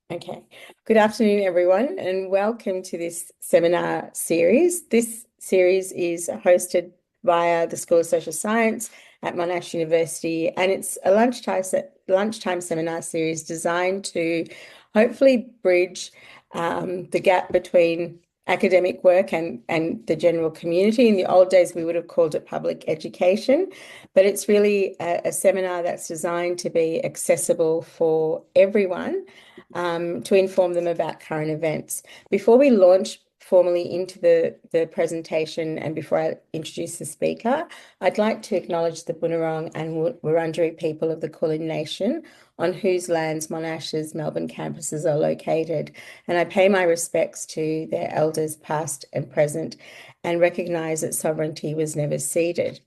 Okay. Good afternoon, everyone, and welcome to this seminar series. This series is hosted via the School of Social Science at Monash University, and it's a lunchtime seminar series designed to hopefully bridge the gap between academic work and the general community. In the old days, we would have called it public education, but it's really a seminar that's designed to be accessible for everyone, to inform them about current events. Before we launch formally into the presentation and before I introduce the speaker, I'd like to acknowledge the Bunurong and Wurundjeri people of the Kulin Nation, on whose lands Monash's Melbourne campuses are located. And I pay my respects to their elders past and present and recognise that sovereignty was never ceded.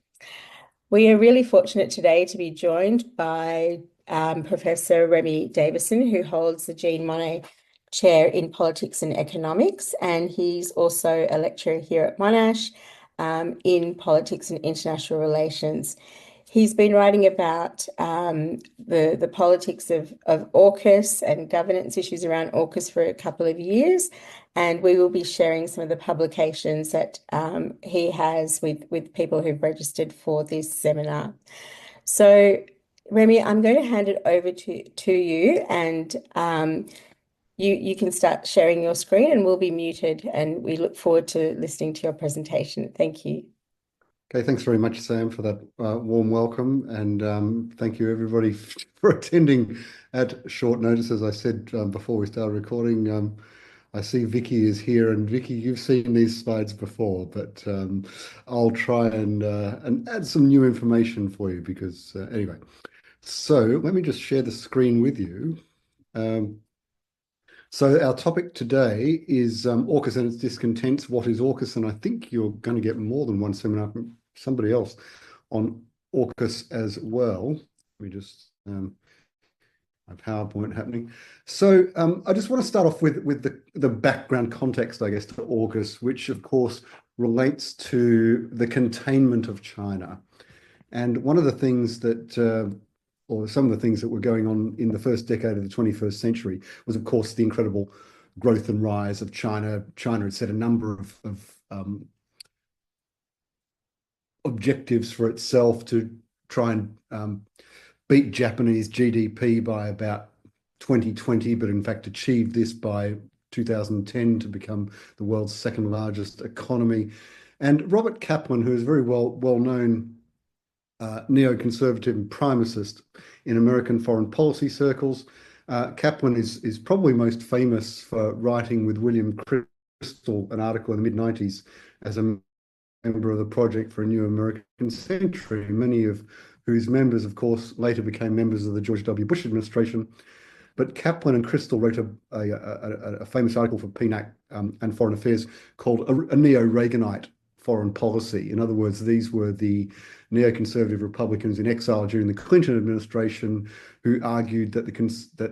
We are really fortunate today to be joined by Professor Remy Davison, who holds the Jean Monnet Chair in Politics and Economics, and he's also a lecturer here at Monash in Politics and International Relations. He's been writing about the politics of AUKUS and governance issues around AUKUS for a couple of years, and we will be sharing some of the publications that he has with people who've registered for this seminar. So, Remy, I'm going to hand it over to you, and you can start sharing your screen, and we'll be muted, and we look forward to listening to your presentation. Thank you. Okay, thanks very much, Sam, for that warm welcome, and thank you everybody for attending at short notice. As I said before we started recording, I see Vicky is here, and Vicky, you've seen these slides before, but I'll try and add some new information for you because anyway. So let me just share the screen with you. So our topic today is AUKUS and its discontents. What is AUKUS? And I think you're going to get more than one seminar from somebody else on AUKUS as well. Let me just my PowerPoint happening. So I just want to start off with the background context, I guess, to AUKUS, which of course relates to the containment of China. And one of the things that or some of the things that were going on in the first decade of the 21st century was, of course, the incredible growth and rise of China. China had set a number of objectives for itself to try and beat Japanese GDP by about 2020, but in fact achieved this by 2010 to become the world's second largest economy. And Robert Kaplan, who is very well known neoconservative and primacist in American foreign policy circles. Kaplan is probably most famous for writing with William Crystal an article in the mid-90s as a member of the Project for a New American Century, many of whose members, of course, later became members of the George W. Bush administration. But Kaplan and Crystal wrote a famous article for PNAC and Foreign Affairs called a Neo-Reaganite foreign policy. In other words, these were the neoconservative Republicans in exile during the Clinton administration who argued that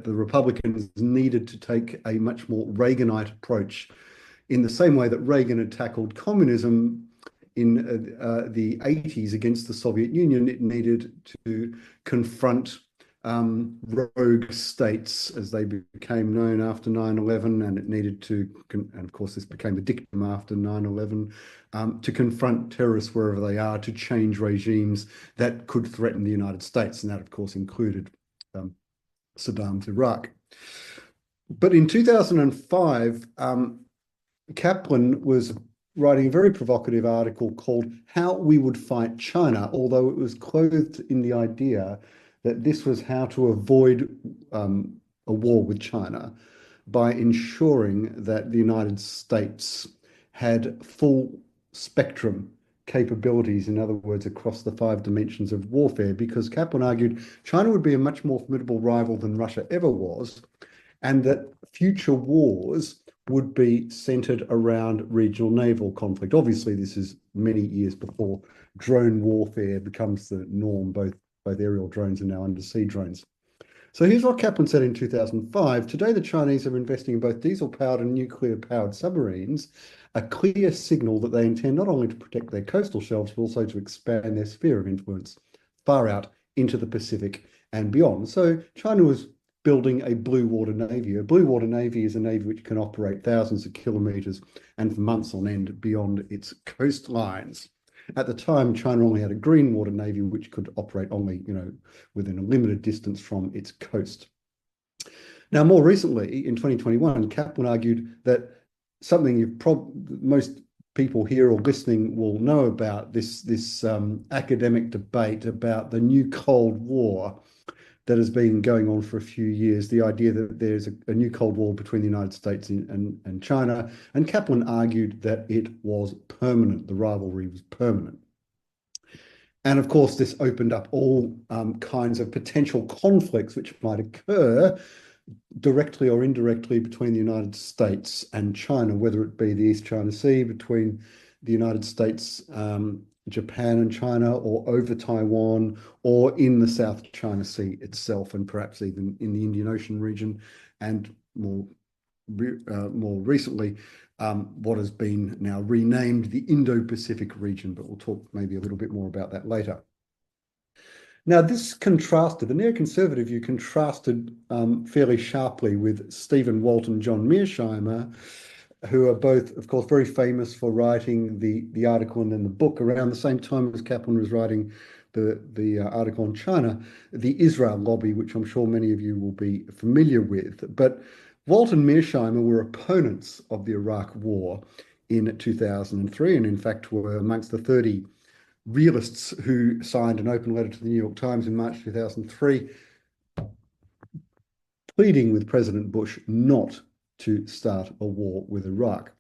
the Republicans needed to take a much more Reaganite approach in the same way that Reagan had tackled communism in the 80s against the Soviet Union. It needed to confront rogue states as they became known after 9/11, and it needed to, and of course this became the dictum after 9/11, to confront terrorists wherever they are, to change regimes that could threaten the United States, and that of course included Saddam's Iraq. But in 2005, Kaplan was writing a very provocative article called How We Would Fight China, although it was clothed in the idea that this was how to avoid a war with China by ensuring that the United States had full spectrum capabilities, in other words, across the 5 dimensions of warfare, because Kaplan argued China would be a much more formidable rival than Russia ever was, and that future wars would be centered around regional naval conflict. Obviously, this is many years before drone warfare becomes the norm, both aerial drones and now undersea drones. So here's what Kaplan said in 2005. Today, the Chinese are investing in both diesel-powered and nuclear-powered submarines, a clear signal that they intend not only to protect their coastal shelves, but also to expand their sphere of influence far out into the Pacific and beyond. So China was building a blue water navy. A blue water navy is a navy which can operate thousands of kilometers and for months on end beyond its coastlines. At the time, China only had a green water navy which could operate only, within a limited distance from its coast. Now, more recently, in 2021, Kaplan argued that something most people here or listening will know about, this academic debate about the new Cold War that has been going on for a few years, the idea that there's a new Cold War between the United States and China. And Kaplan argued that it was permanent, the rivalry was permanent. And of course, this opened up all kinds of potential conflicts which might occur directly or indirectly between the United States and China, whether it be the East China Sea between the United States, Japan and China, or over Taiwan, or in the South China Sea itself, and perhaps even in the Indian Ocean region, and more recently, what has been now renamed the Indo-Pacific region, but we'll talk maybe a little bit more about that later. Now, this contrasted, the neoconservative view contrasted fairly sharply with Stephen Walt and John Mearsheimer, who are both, of course, very famous for writing the article and then the book around the same time as Kaplan was writing the article on China, the Israel lobby, which I'm sure many of you will be familiar with. But Walt and Mearsheimer were opponents of the Iraq War in 2003, and in fact were amongst the 30 realists who signed an open letter to the New York Times in March 2003, pleading with President Bush not to start a war with Iraq.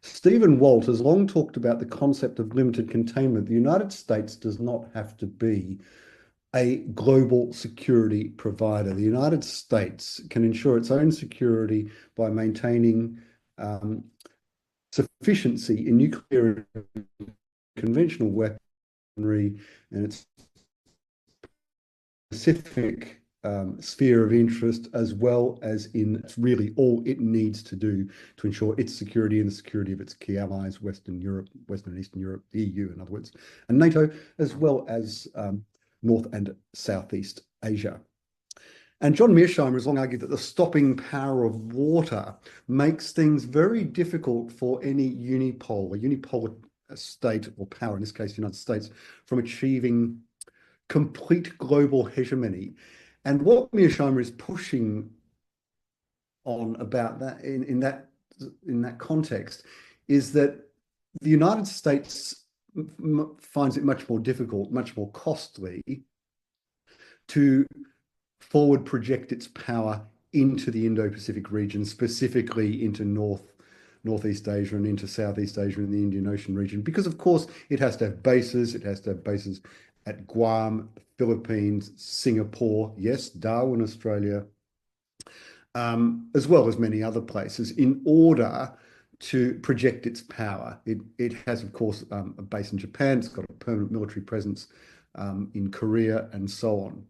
Stephen Walt has long talked about the concept of limited containment. The United States does not have to be a global security provider. The United States can ensure its own security by maintaining sufficiency in nuclear and conventional weaponry and its specific sphere of interest, as well as in really all it needs to do to ensure its security and the security of its key allies, Western Europe, Western and Eastern Europe, the EU, in other words, and NATO, as well as North and Southeast Asia. And John Mearsheimer has long argued that the stopping power of water makes things very difficult for any unipolar state or power, in this case, the United States, from achieving complete global hegemony. And what Mearsheimer is pushing on about that in that context is that the United States finds it much more difficult, much more costly to forward project its power into the Indo-Pacific region, specifically into Northeast Asia and into Southeast Asia and the Indian Ocean region, because of course it has to have bases. It has to have bases at Guam, Philippines, Singapore, yes, Darwin, Australia, as well as many other places, in order to project its power. It has, of course, a base in Japan. It's got a permanent military presence in Korea and so on.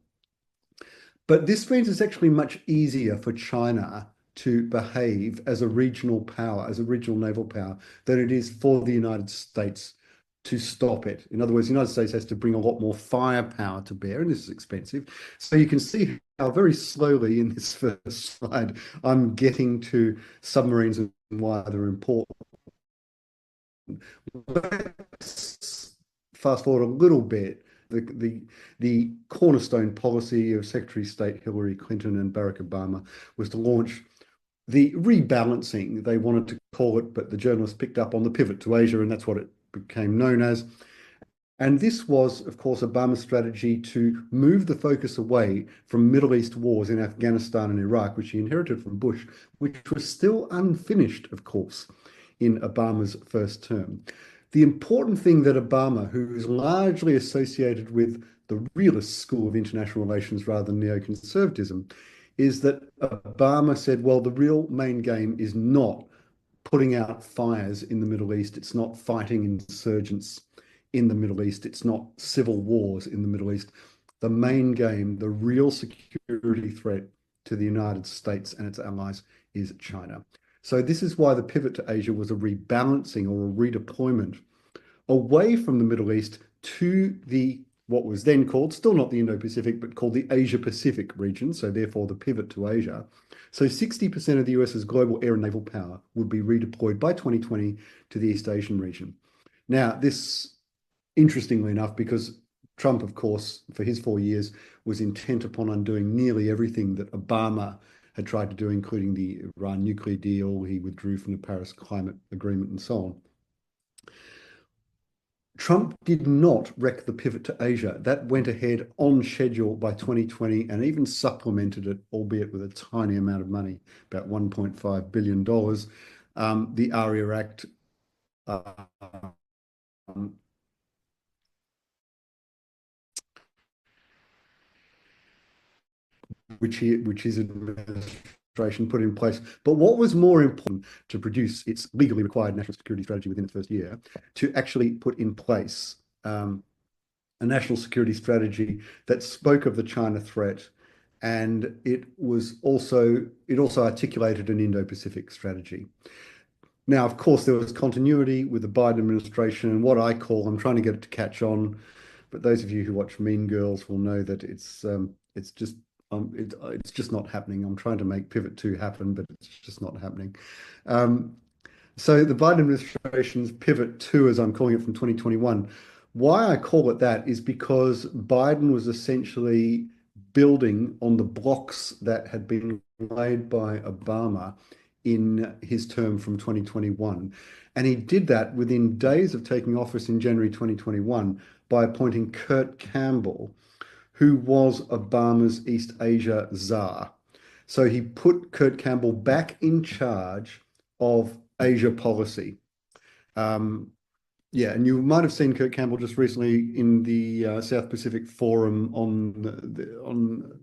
But this means it's actually much easier for China to behave as a regional power, as a regional naval power, than it is for the United States to stop it. In other words, the United States has to bring a lot more firepower to bear, and this is expensive. So you can see how very slowly in this first slide, I'm getting to submarines and why they're important. Let's fast forward a little bit. The cornerstone policy of Secretary of State Hillary Clinton and Barack Obama was to launch the rebalancing, they wanted to call it, but the journalists picked up on the pivot to Asia, and that's what it became known as. And this was, of course, Obama's strategy to move the focus away from Middle East wars in Afghanistan and Iraq, which he inherited from Bush, which was still unfinished, of course, in Obama's first term. The important thing that Obama, who is largely associated with the realist school of international relations rather than neoconservatism, is that Obama said, well, the real main game is not putting out fires in the Middle East. It's not fighting insurgents in the Middle East. It's not civil wars in the Middle East. The main game, the real security threat to the United States and its allies is China. So this is why the pivot to Asia was a rebalancing or a redeployment away from the Middle East to the what was then called, still not the Indo-Pacific, but called the Asia-Pacific region, so therefore the pivot to Asia. So 60% of the US's global air and naval power would be redeployed by 2020 to the East Asian region. Now, this, interestingly enough, because Trump, of course, for his 4 years, was intent upon undoing nearly everything that Obama had tried to do, including the Iran nuclear deal. He withdrew from the Paris Climate Agreement and so on. Trump did not wreck the pivot to Asia. That went ahead on schedule by 2020 and even supplemented it, albeit with a tiny amount of money, about $1.5 billion. The ARIA Act, which his administration put in place. But what was more important to produce its legally required national security strategy within its first year, to actually put in place a national security strategy that spoke of the China threat, and it also articulated an Indo-Pacific strategy. Now, of course, there was continuity with the Biden administration, and what I call, I'm trying to get it to catch on, but those of you who watch Mean Girls will know that it's just not happening. I'm trying to make Pivot 2 happen, but it's just not happening. So the Biden administration's Pivot 2, as I'm calling it, from 2021, why I call it that is because Biden was essentially building on the blocks that had been laid by Obama in his term from 2021. And he did that within days of taking office in January 2021 by appointing Kurt Campbell, who was Obama's East Asia czar. So he put Kurt Campbell back in charge of Asia policy. Yeah, and you might have seen Kurt Campbell just recently in the South Pacific Forum on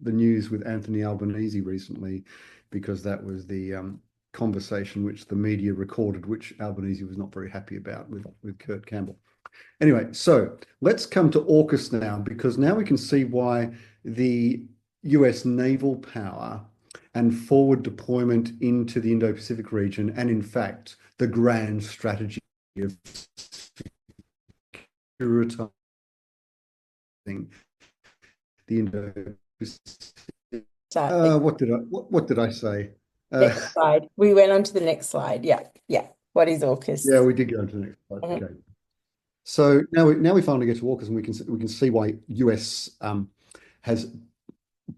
the news with Anthony Albanese recently, because that was the conversation which the media recorded, which Albanese was not very happy about with Kurt Campbell. Anyway, so let's come to AUKUS now, because now we can see why the US naval power and forward deployment into the Indo-Pacific region, and in fact, the grand strategy of securitizing the Indo-Pacific. What did I say? Next slide. We went on to the next slide. Yeah. What is AUKUS? Yeah, we did go on to the next slide. Okay. So now we finally get to AUKUS, and we can see why US has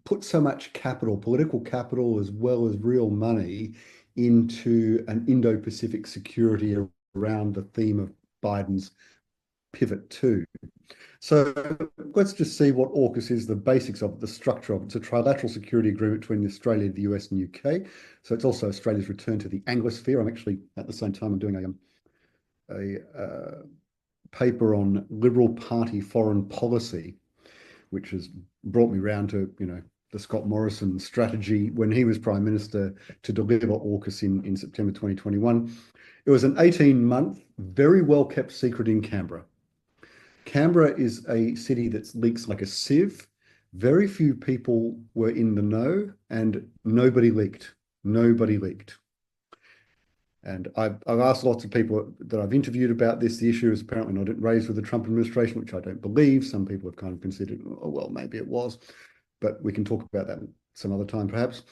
put so much capital, political capital as well as real money, into an Indo-Pacific security around the theme of Biden's Pivot 2. So let's just see what AUKUS is, the basics of it, the structure of it. It's a trilateral security agreement between Australia, the US, and UK. So it's also Australia's return to the Anglosphere. I'm actually, at the same time, I'm doing a paper on Liberal Party foreign policy, which has brought me round to, the Scott Morrison strategy when he was Prime Minister to deliver AUKUS in September 2021. It was an 18-month, very well-kept secret in Canberra. Canberra is a city that leaks like a sieve. Very few people were in the know, and nobody leaked. Nobody leaked. And I've asked lots of people that I've interviewed about this. The issue is apparently not raised with the Trump administration, which I don't believe. Some people have kind of considered, oh, well, maybe it was. But we can talk about that some other time, perhaps.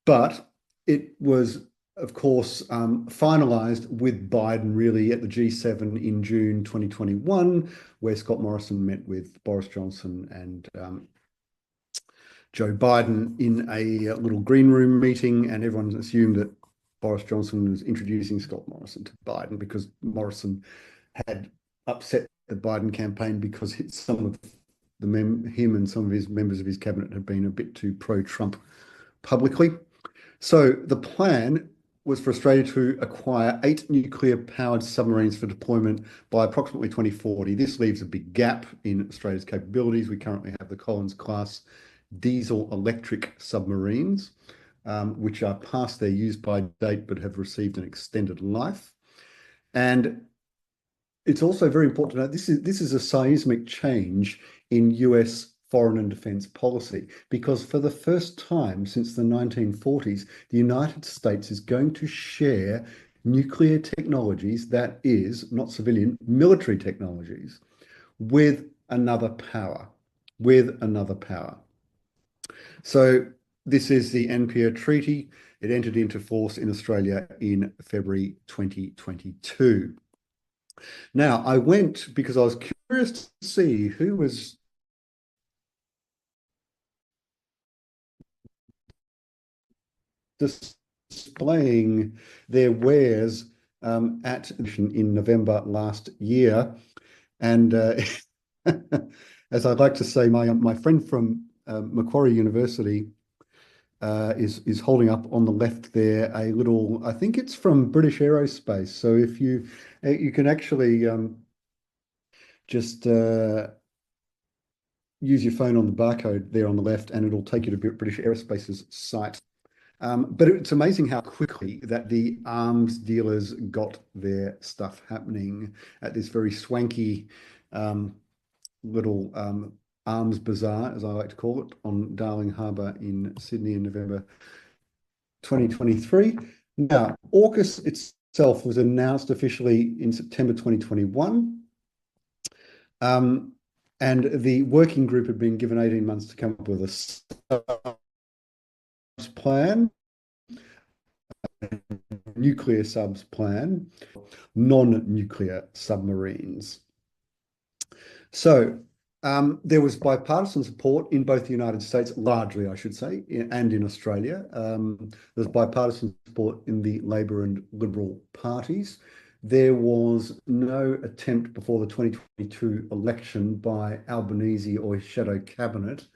But it was, of course, finalised with Biden really at the G7 in June 2021, where Scott Morrison met with Boris Johnson and Joe Biden in a little green room meeting, and everyone assumed that Boris Johnson was introducing Scott Morrison to Biden because Morrison had upset the Biden campaign because some of him and some of his members of his cabinet had been a bit too pro-Trump publicly. So the plan was for Australia to acquire 8 nuclear-powered submarines for deployment by approximately 2040. This leaves a big gap in Australia's capabilities. We currently have the Collins-class diesel-electric submarines, which are past their use-by date but have received an extended life. And it's also very important to note this is a seismic change in US foreign and defense policy, because for the first time since the 1940s, the United States is going to share nuclear technologies, that is, not civilian, military technologies, with another power, with another power. So this is the NPA Treaty. It entered into force in Australia in February 2022. Now, I went because I was curious to see who was displaying their wares at in November last year. And as I'd like to say, my friend from Macquarie University is holding up on the left there a little, I think it's from British Aerospace. So if you can actually just use your phone on the barcode there on the left, and it'll take you to British Aerospace's site. But it's amazing how quickly that the arms dealers got their stuff happening at this very swanky little arms bazaar, as I like to call it, on Darling Harbour in Sydney in November 2023. Now, AUKUS itself was announced officially in September 2021. And the working group had been given 18 months to come up with a subs plan, nuclear subs plan, non-nuclear submarines. So there was bipartisan support in both the United States, largely, I should say, and in Australia. There's bipartisan support in the Labor and Liberal parties. There was no attempt before the 2022 election by Albanese or his shadow cabinet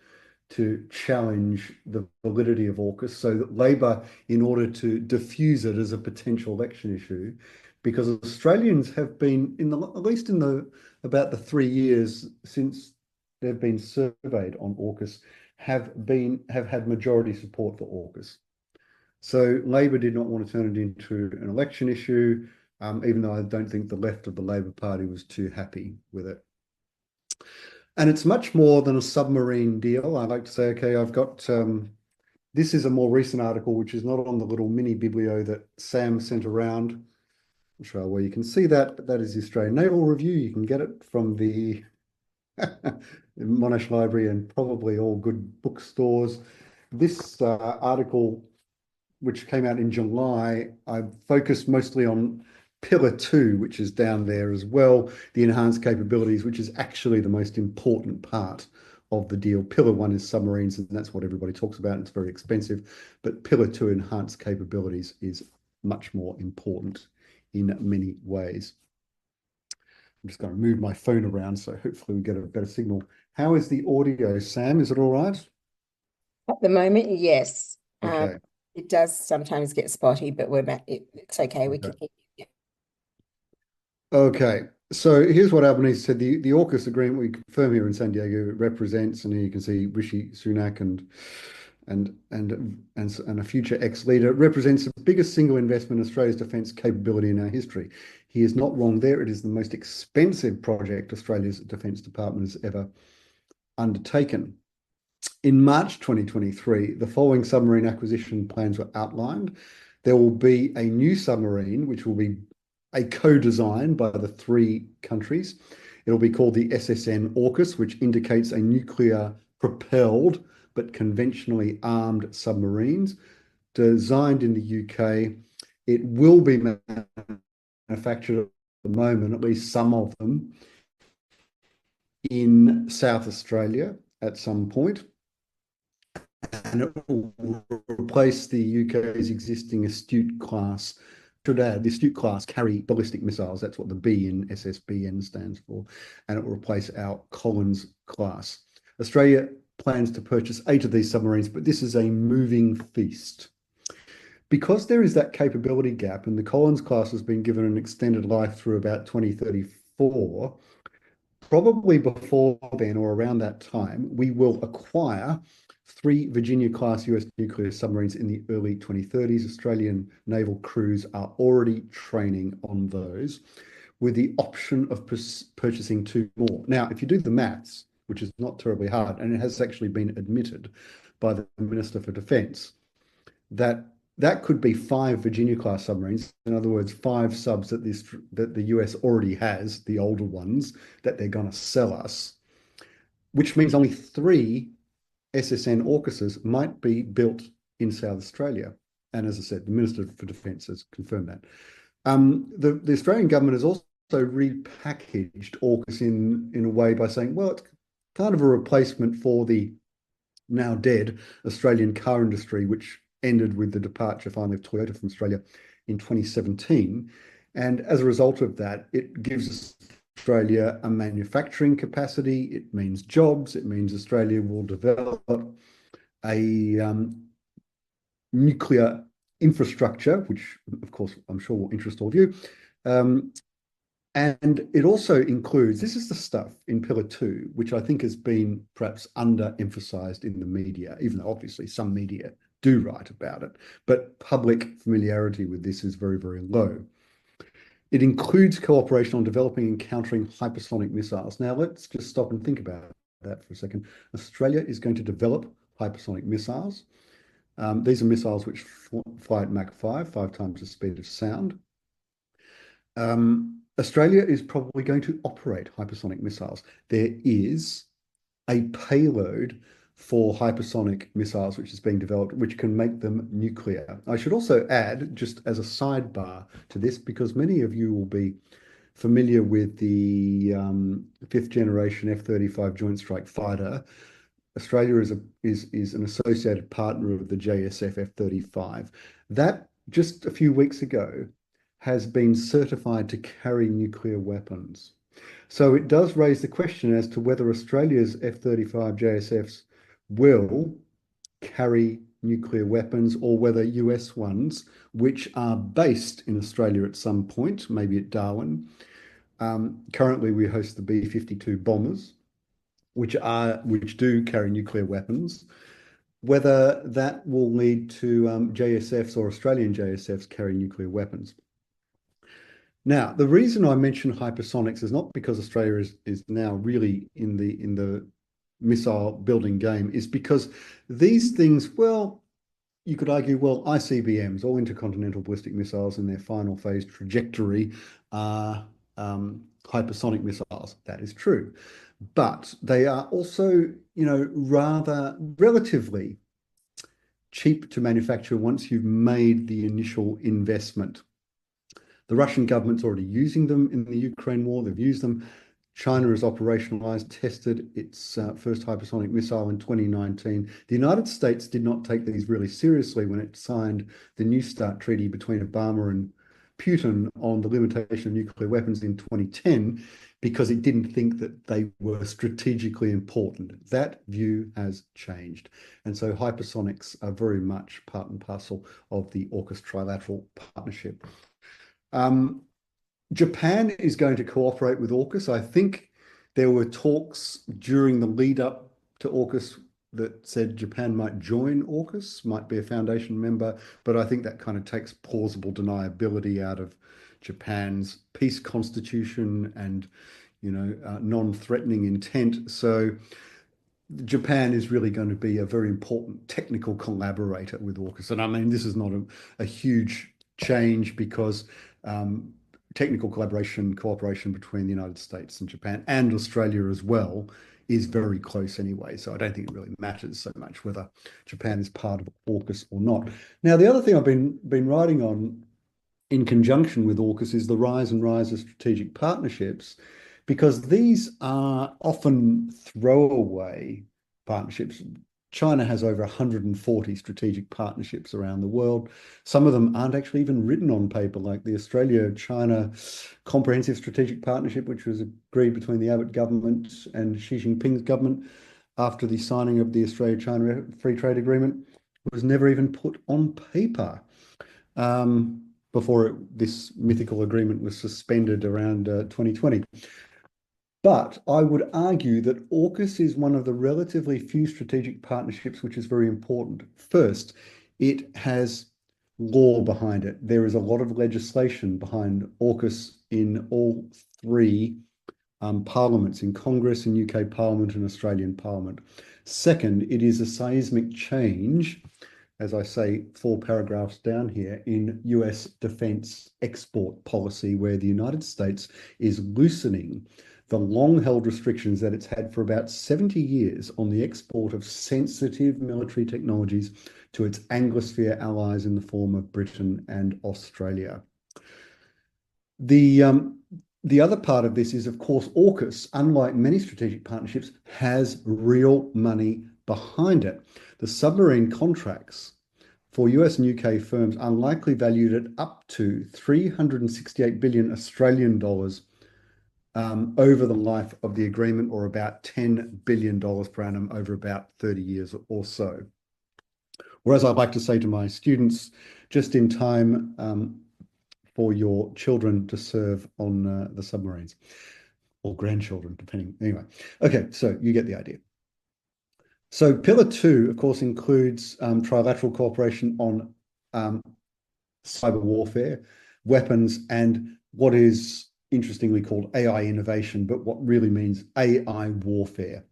to challenge the validity of AUKUS. So that Labor, in order to diffuse it as a potential election issue, because Australians have been, at least in about the 3 years since they've been surveyed on AUKUS, have had majority support for AUKUS. So Labor did not want to turn it into an election issue, even though I don't think the left of the Labor Party was too happy with it. And it's much more than a submarine deal. I like to say, okay, I've got, this is a more recent article, which is not on the little mini biblio that Sam sent around. I'm not sure where you can see that, but that is the Australian Naval Review. You can get it from the Monash Library and probably all good bookstores. This article, which came out in July, I focused mostly on Pillar 2, which is down there as well, the enhanced capabilities, which is actually the most important part of the deal. Pillar 1 is submarines, and that's what everybody talks about. It's very expensive. But Pillar 2, enhanced capabilities, is much more important in many ways. I'm just going to move my phone around, so hopefully we get a better signal. How is the audio, Sam? Is it all right? At the moment, yes. Okay. It does sometimes get spotty, but it's okay. We can hear you. Okay, so here's what Albanese said. The AUKUS agreement we confirm here in San Diego represents, and here you can see Rishi Sunak and a future ex-leader, represents the biggest single investment in Australia's defence capability in our history. He is not wrong there. It is the most expensive project Australia's Defence Department has ever undertaken. In March 2023, the following submarine acquisition plans were outlined. There will be a new submarine, which will be a co-design by the 3 countries. It'll be called the SSN AUKUS, which indicates a nuclear-propelled but conventionally armed submarines designed in the UK. It will be manufactured at the moment, at least some of them, in South Australia at some point. And it will replace the UK's existing Astute class. Should add, the Astute class carry ballistic missiles. That's what the B in SSBN stands for. And it will replace our Collins class. Australia plans to purchase 8 of these submarines, but this is a moving feast. Because there is that capability gap, and the Collins class has been given an extended life through about 2034, probably before then or around that time, we will acquire 3 Virginia-class US nuclear submarines in the early 2030s. Australian naval crews are already training on those, with the option of purchasing 2 more. Now, if you do the maths, which is not terribly hard, and it has actually been admitted by the Minister for Defence, that could be 5 Virginia-class submarines. In other words, 5 subs that the US already has, the older ones, that they're going to sell us. which means only 3 SSN AUKUSes might be built in South Australia. And as I said, the Minister for Defence has confirmed that. The Australian government has also repackaged AUKUS in a way by saying, well, it's kind of a replacement for the now dead Australian car industry, which ended with the departure finally of Toyota from Australia in 2017. And as a result of that, it gives Australia a manufacturing capacity. It means jobs. It means Australia will develop a nuclear infrastructure, which of course I'm sure will interest all of you. And it also includes, this is the stuff in Pillar 2, which I think has been perhaps underemphasized in the media, even though obviously some media do write about it, but public familiarity with this is very, very low. It includes cooperation on developing and countering hypersonic missiles. Now, let's just stop and think about that for a second. Australia is going to develop hypersonic missiles. These are missiles which fly at Mach 5, 5 times the speed of sound. Australia is probably going to operate hypersonic missiles. There is a payload for hypersonic missiles which is being developed, which can make them nuclear. I should also add, just as a sidebar to this, because many of you will be familiar with the 5th generation F-35 Joint Strike Fighter. Australia is an associated partner of the JSF F-35. That, just a few weeks ago, has been certified to carry nuclear weapons. So it does raise the question as to whether Australia's F-35 JSFs will carry nuclear weapons, or whether US ones, which are based in Australia at some point, maybe at Darwin. Currently, we host the B-52 bombers, which do carry nuclear weapons. Whether that will lead to JSFs or Australian JSFs carrying nuclear weapons. Now, the reason I mention hypersonics is not because Australia is now really in the missile building game, is because these things, well, you could argue, well, ICBMs, or intercontinental ballistic missiles in their final phase trajectory, are hypersonic missiles. That is true. But they are also, rather relatively cheap to manufacture once you've made the initial investment. The Russian government's already using them in the Ukraine war. They've used them. China has operationalized, tested its first hypersonic missile in 2019. The United States did not take these really seriously when it signed the New START treaty between Obama and Putin on the limitation of nuclear weapons in 2010, because it didn't think that they were strategically important. That view has changed. And so hypersonics are very much part and parcel of the AUKUS trilateral partnership. Japan is going to cooperate with AUKUS. I think there were talks during the lead up to AUKUS that said Japan might join AUKUS, might be a foundation member, but I think that kind of takes plausible deniability out of Japan's peace constitution and, non-threatening intent. So Japan is really going to be a very important technical collaborator with AUKUS. And I mean, this is not a huge change, because technical cooperation between the United States and Japan and Australia as well is very close anyway. So I don't think it really matters so much whether Japan is part of AUKUS or not. Now, the other thing I've been writing on in conjunction with AUKUS is the rise of strategic partnerships, because these are often throwaway partnerships. China has over 140 strategic partnerships around the world. Some of them aren't actually even written on paper, like the Australia-China Comprehensive Strategic Partnership, which was agreed between the Abbott government and Xi Jinping's government after the signing of the Australia-China Free Trade Agreement, was never even put on paper before this mythical agreement was suspended around 2020. But I would argue that AUKUS is one of the relatively few strategic partnerships which is very important. First, it has law behind it. There is a lot of legislation behind AUKUS in all 3 parliaments, in Congress, in UK Parliament, and Australian Parliament. Second, it is a seismic change, as I say 4 paragraphs down here, in US defense export policy, where the United States is loosening the long-held restrictions that it's had for about 70 years on the export of sensitive military technologies to its Anglosphere allies in the form of Britain and Australia. The other part of this is, of course, AUKUS, unlike many strategic partnerships, has real money behind it. The submarine contracts for US and UK firms unlikely valued at up to 368 billion Australian dollars over the life of the agreement, or about $10 billion per annum over about 30 years or so. Whereas I'd like to say to my students, just in time for your children to serve on the submarines, or grandchildren, depending. Anyway, okay, so you get the idea. So Pillar 2, of course, includes trilateral cooperation on cyber warfare, weapons, and what is interestingly called AI innovation, but what really means AI warfare.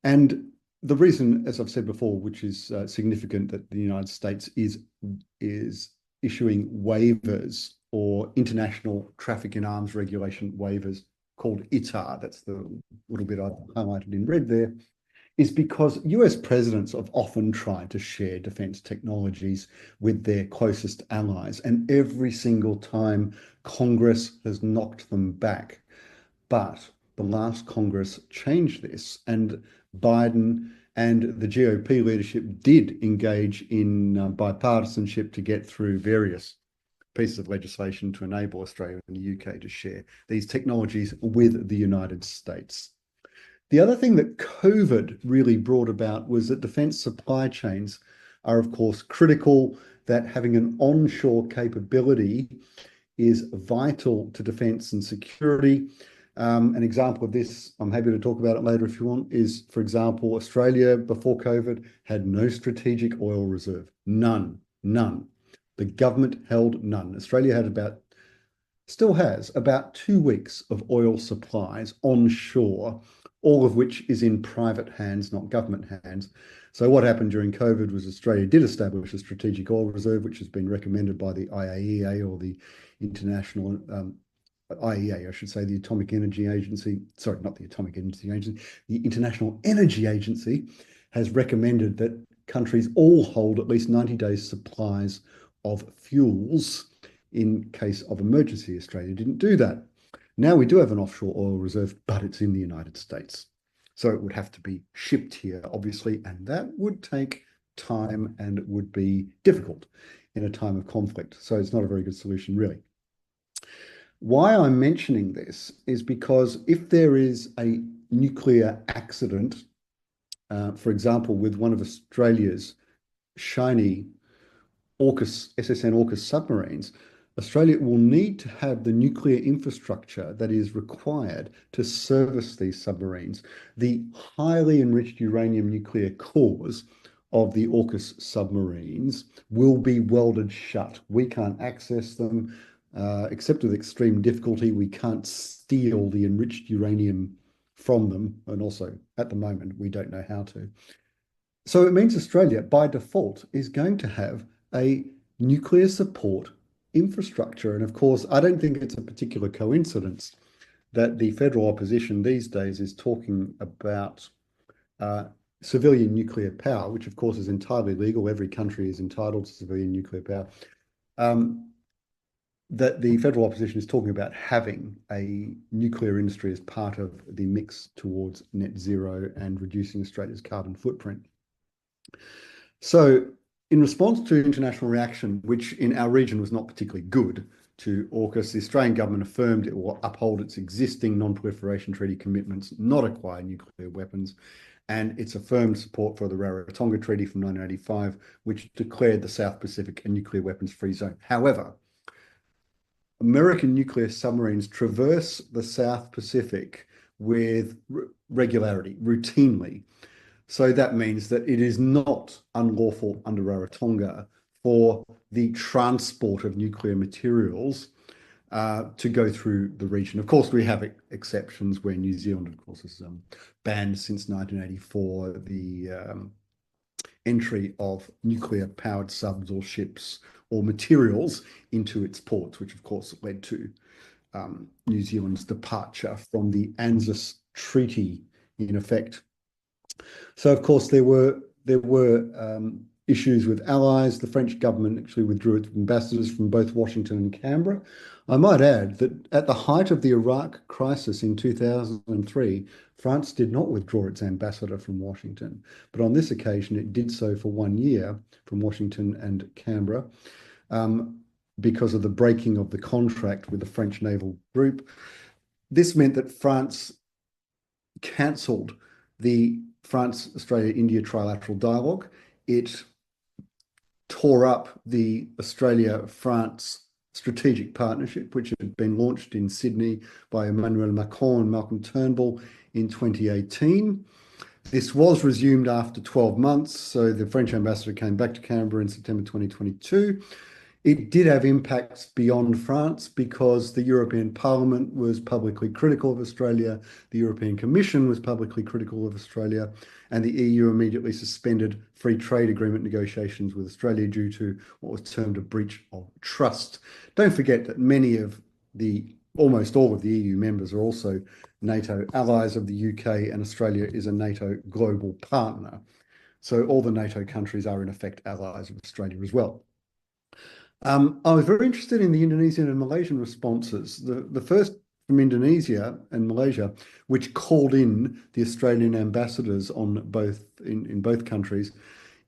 And the reason, as I've said before, which is significant, that the United States is issuing waivers, or international traffic in arms regulation waivers, called ITAR, that's the little bit I've highlighted in red there, is because US presidents have often tried to share defense technologies with their closest allies, and every single time Congress has knocked them back. But the last Congress changed this, and Biden and the GOP leadership did engage in bipartisanship to get through various pieces of legislation to enable Australia and the UK to share these technologies with the United States. The other thing that COVID really brought about was that defense supply chains are, of course, critical, that having an onshore capability is vital to defense and security. An example of this, I'm happy to talk about it later if you want, is, for example, Australia before COVID had no strategic oil reserve. None. The government held none. Australia had still has about 2 weeks of oil supplies onshore, all of which is in private hands, not government hands. So what happened during COVID was Australia did establish a strategic oil reserve, which has been recommended by the IAEA, or the International IEA, I should say, the Atomic Energy Agency. Sorry, not the Atomic Energy Agency. The International Energy Agency has recommended that countries all hold at least 90 days supplies of fuels in case of emergency. Australia didn't do that. Now we do have an offshore oil reserve, but it's in the United States. So it would have to be shipped here, obviously, and that would take time and it would be difficult in a time of conflict. So it's not a very good solution, really. Why I'm mentioning this is because if there is a nuclear accident, for example, with one of Australia's shiny AUKUS, SSN AUKUS submarines, Australia will need to have the nuclear infrastructure that is required to service these submarines. The highly enriched uranium nuclear cores of the AUKUS submarines will be welded shut. We can't access them, except with extreme difficulty. We can't steal the enriched uranium from them, and also, at the moment, we don't know how to. So it means Australia, by default, is going to have a nuclear support infrastructure. And of course, I don't think it's a particular coincidence that the federal opposition these days is talking about civilian nuclear power, which of course is entirely legal. Every country is entitled to civilian nuclear power. That the federal opposition is talking about having a nuclear industry as part of the mix towards net zero and reducing Australia's carbon footprint. So in response to international reaction, which in our region was not particularly good to AUKUS, the Australian government affirmed it will uphold its existing non-proliferation treaty commitments, not acquire nuclear weapons, and its affirmed support for the Rarotonga Treaty from 1985, which declared the South Pacific a nuclear weapons-free zone. However, American nuclear submarines traverse the South Pacific with regularity, routinely. So that means that it is not unlawful under Rarotonga for the transport of nuclear materials to go through the region. Of course, we have exceptions where New Zealand, of course, has banned since 1984 the entry of nuclear-powered subs or ships or materials into its ports, which of course led to New Zealand's departure from the ANZUS Treaty in effect. So, of course, there were issues with allies. The French government actually withdrew its ambassadors from both Washington and Canberra. I might add that at the height of the Iraq crisis in 2003, France did not withdraw its ambassador from Washington, but on this occasion it did so for 1 year from Washington and Canberra because of the breaking of the contract with the French naval group. This meant that France cancelled the France-Australia-India trilateral dialogue. It tore up the Australia-France strategic partnership, which had been launched in Sydney by Emmanuel Macron and Malcolm Turnbull in 2018. This was resumed after 12 months, so the French ambassador came back to Canberra in September 2022. It did have impacts beyond France because the European Parliament was publicly critical of Australia, the European Commission was publicly critical of Australia, and the EU immediately suspended free trade agreement negotiations with Australia due to what was termed a breach of trust. Don't forget that almost all of the EU members are also NATO allies of the UK, and Australia is a NATO global partner. So all the NATO countries are in effect allies of Australia as well. I was very interested in the Indonesian and Malaysian responses. The first from Indonesia and Malaysia, which called in the Australian ambassadors in both countries.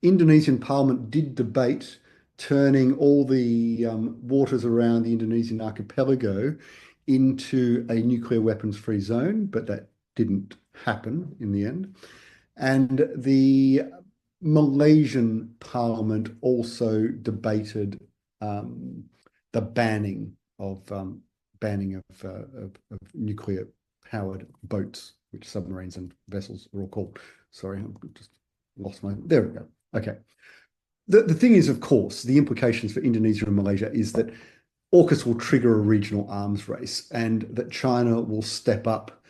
Indonesian Parliament did debate turning all the waters around the Indonesian archipelago into a nuclear weapons-free zone, but that didn't happen in the end. And the Malaysian Parliament also debated the banning of nuclear-powered boats, which submarines and vessels are all called. Sorry, I've just lost my. There we go. Okay. The thing is, of course, the implications for Indonesia and Malaysia is that AUKUS will trigger a regional arms race, and that China will step up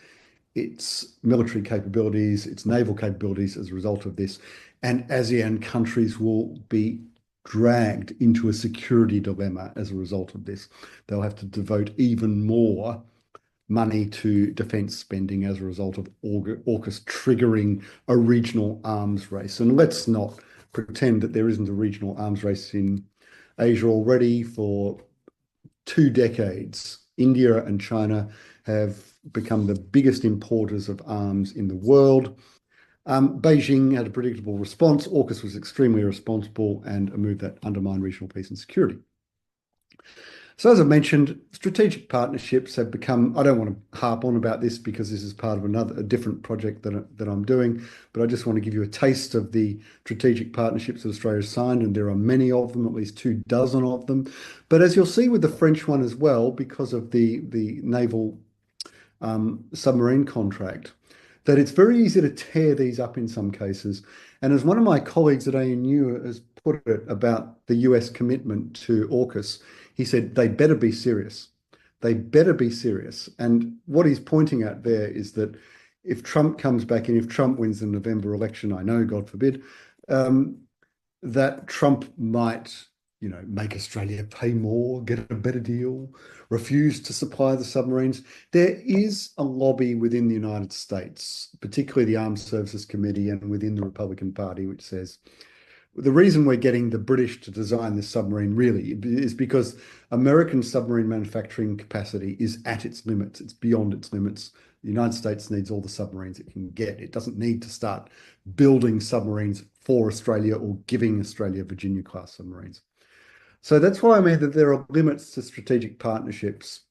its military capabilities, its naval capabilities as a result of this, and ASEAN countries will be dragged into a security dilemma as a result of this. They'll have to devote even more money to defence spending as a result of AUKUS triggering a regional arms race. And let's not pretend that there isn't a regional arms race in Asia already. For 2 decades, India and China have become the biggest importers of arms in the world. Beijing had a predictable response. AUKUS was extremely irresponsible and a move that undermined regional peace and security. So as I mentioned, strategic partnerships have become, I don't want to harp on about this because this is part of a different project that I'm doing, but I just want to give you a taste of the strategic partnerships that Australia has signed, and there are many of them, at least 24 of them. But as you'll see with the French one as well, because of the naval submarine contract, that it's very easy to tear these up in some cases. And as one of my colleagues at ANU has put it about the US commitment to AUKUS, he said, they better be serious. They better be serious. And what he's pointing at there is that if Trump comes back and if Trump wins the November election, I know, God forbid, that Trump might, make Australia pay more, get a better deal, refuse to supply the submarines. There is a lobby within the United States, particularly the Armed Services Committee and within the Republican Party, which says the reason we're getting the British to design this submarine really is because American submarine manufacturing capacity is at its limits. It's beyond its limits. The United States needs all the submarines it can get. It doesn't need to start building submarines for Australia or giving Australia Virginia-class submarines. So that's why I mean that there are limits to strategic partnerships,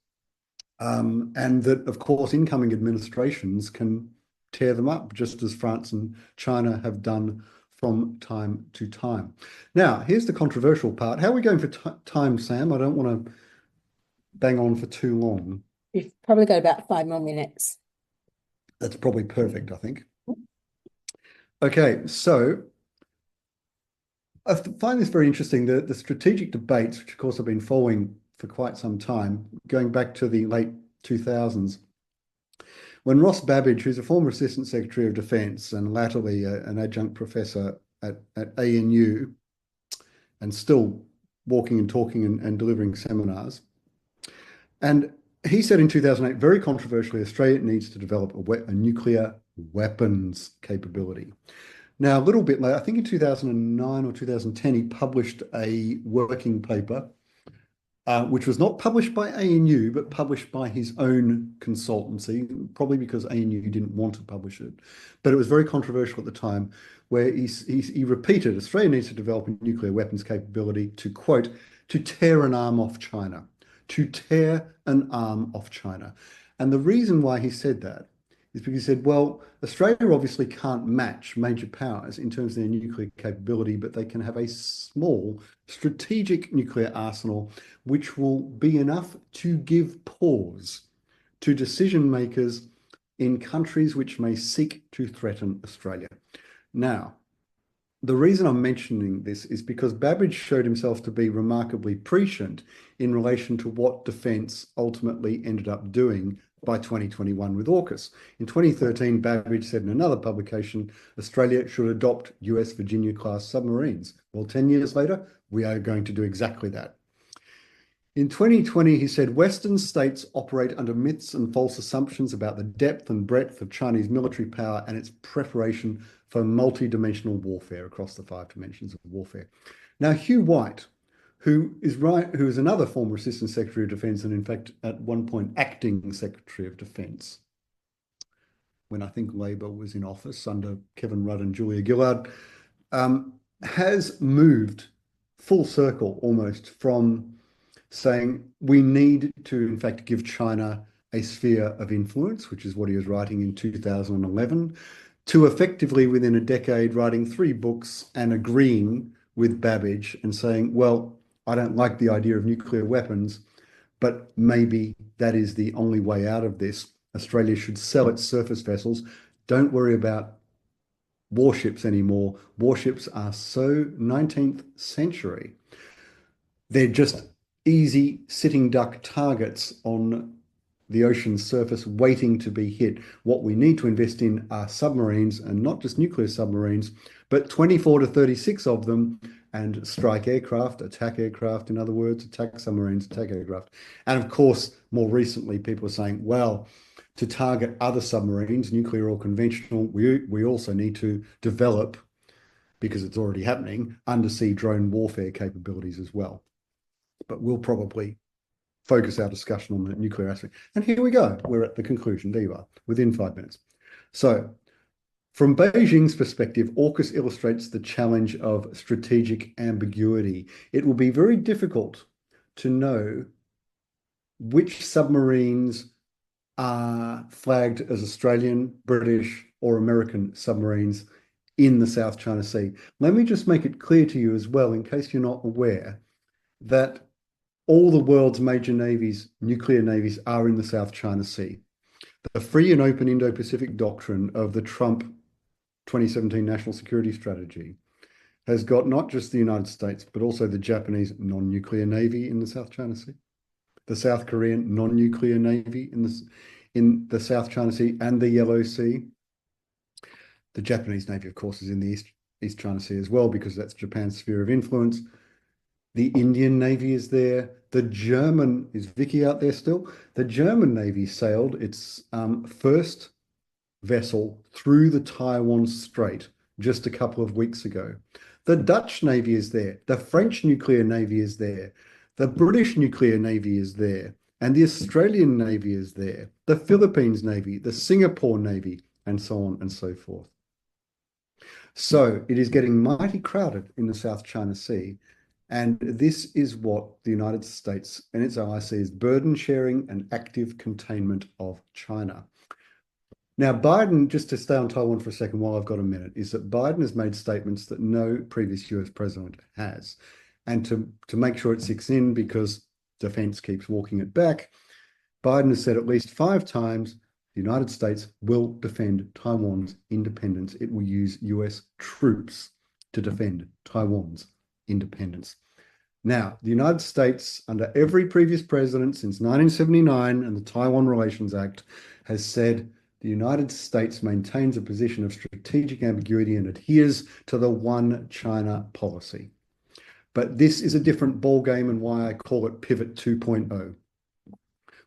and that, of course, incoming administrations can tear them up, just as France and China have done from time to time. Now, here's the controversial part. How are we going for time, Sam? I don't want to bang on for too long. We've probably got about 5 more minutes. That's probably perfect, I think. Okay, so I find this very interesting. The strategic debates, which of course I've been following for quite some time, going back to the late 2000s, when Ross Babbage, who's a former Assistant Secretary of Defence and latterly an adjunct professor at ANU, and still walking and talking and delivering seminars, and he said in 2008, very controversially, Australia needs to develop a nuclear weapons capability. Now, a little bit later, I think in 2009 or 2010, he published a working paper, which was not published by ANU, but published by his own consultancy, probably because ANU didn't want to publish it. But it was very controversial at the time, where he repeated Australia needs to develop a nuclear weapons capability to, quote, to tear an arm off China, to tear an arm off China. And the reason why he said that is because he said, well, Australia obviously can't match major powers in terms of their nuclear capability, but they can have a small strategic nuclear arsenal, which will be enough to give pause to decision makers in countries which may seek to threaten Australia. Now, the reason I'm mentioning this is because Babbage showed himself to be remarkably prescient in relation to what defence ultimately ended up doing by 2021 with AUKUS. In 2013, Babbage said in another publication, Australia should adopt US Virginia-class submarines. Well, 10 years later, we are going to do exactly that. In 2020, he said, Western states operate under myths and false assumptions about the depth and breadth of Chinese military power and its preparation for multi-dimensional warfare across the 5 dimensions of warfare. Now, Hugh White, who is another former Assistant Secretary of Defence and, in fact, at one point, Acting Secretary of Defence, when I think Labor was in office under Kevin Rudd and Julia Gillard, has moved full circle almost from saying we need to, in fact, give China a sphere of influence, which is what he was writing in 2011, to effectively, within a decade, writing 3 books and agreeing with Babbage and saying, well, I don't like the idea of nuclear weapons, but maybe that is the only way out of this. Australia should sell its surface vessels. Don't worry about warships anymore. Warships are so 19th century. They're just easy sitting duck targets on the ocean's surface waiting to be hit. What we need to invest in are submarines, and not just nuclear submarines, but 24 to 36 of them, and strike aircraft, attack aircraft, in other words, attack submarines, attack aircraft. And of course, more recently, people are saying, well, to target other submarines, nuclear or conventional, we also need to develop, because it's already happening, undersea drone warfare capabilities as well. But we'll probably focus our discussion on the nuclear aspect. And here we go. We're at the conclusion. There you are, within 5 minutes. So from Beijing's perspective, AUKUS illustrates the challenge of strategic ambiguity. It will be very difficult to know which submarines are flagged as Australian, British, or American submarines in the South China Sea. Let me just make it clear to you as well, in case you're not aware, that all the world's major navies, nuclear navies, are in the South China Sea. The free and open Indo-Pacific doctrine of the Trump 2017 National Security Strategy has got not just the United States, but also the Japanese non-nuclear navy in the South China Sea, the South Korean non-nuclear navy in the South China Sea and the Yellow Sea. The Japanese navy, of course, is in the East China Sea as well, because that's Japan's sphere of influence. The Indian Navy is there. The German, is Vicky out there still? The German Navy sailed its first vessel through the Taiwan Strait just a couple of weeks ago. The Dutch Navy is there. The French nuclear navy is there. The British nuclear navy is there. And the Australian Navy is there. The Philippines Navy, the Singapore Navy, and so on and so forth. So it is getting mighty crowded in the South China Sea. And this is what the United States and its allies see as burden sharing and active containment of China. Now, Biden, just to stay on Taiwan for a second while I've got a minute, is that Biden has made statements that no previous US president has. And to make sure it sinks in, because defense keeps walking it back, Biden has said at least 5 times the United States will defend Taiwan's independence. It will use US troops to defend Taiwan's independence. Now, the United States, under every previous president since 1979 and the Taiwan Relations Act, has said the United States maintains a position of strategic ambiguity and adheres to the one China policy. But this is a different ballgame, and why I call it Pivot 2.0.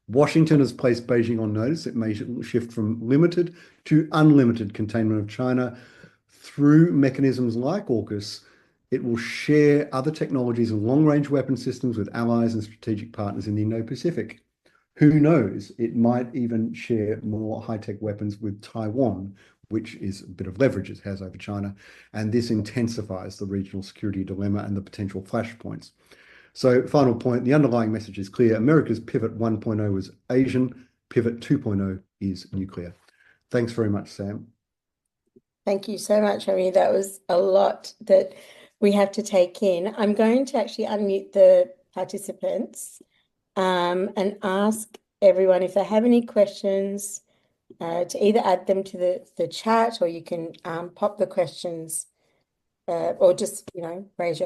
Washington has placed Beijing on notice. It may shift from limited to unlimited containment of China through mechanisms like AUKUS. It will share other technologies and long-range weapon systems with allies and strategic partners in the Indo-Pacific. Who knows? It might even share more high-tech weapons with Taiwan, which is a bit of leverage it has over China. And this intensifies the regional security dilemma and the potential flashpoints. So, final point, the underlying message is clear. America's pivot 1.0 was Asian, pivot 2.0 is nuclear. Thanks very much, Sam. Thank you so much, Remy. That was a lot that we have to take in. I'm going to actually unmute the participants and ask everyone if they have any questions to either add them to the chat, or you can pop the questions or just, raise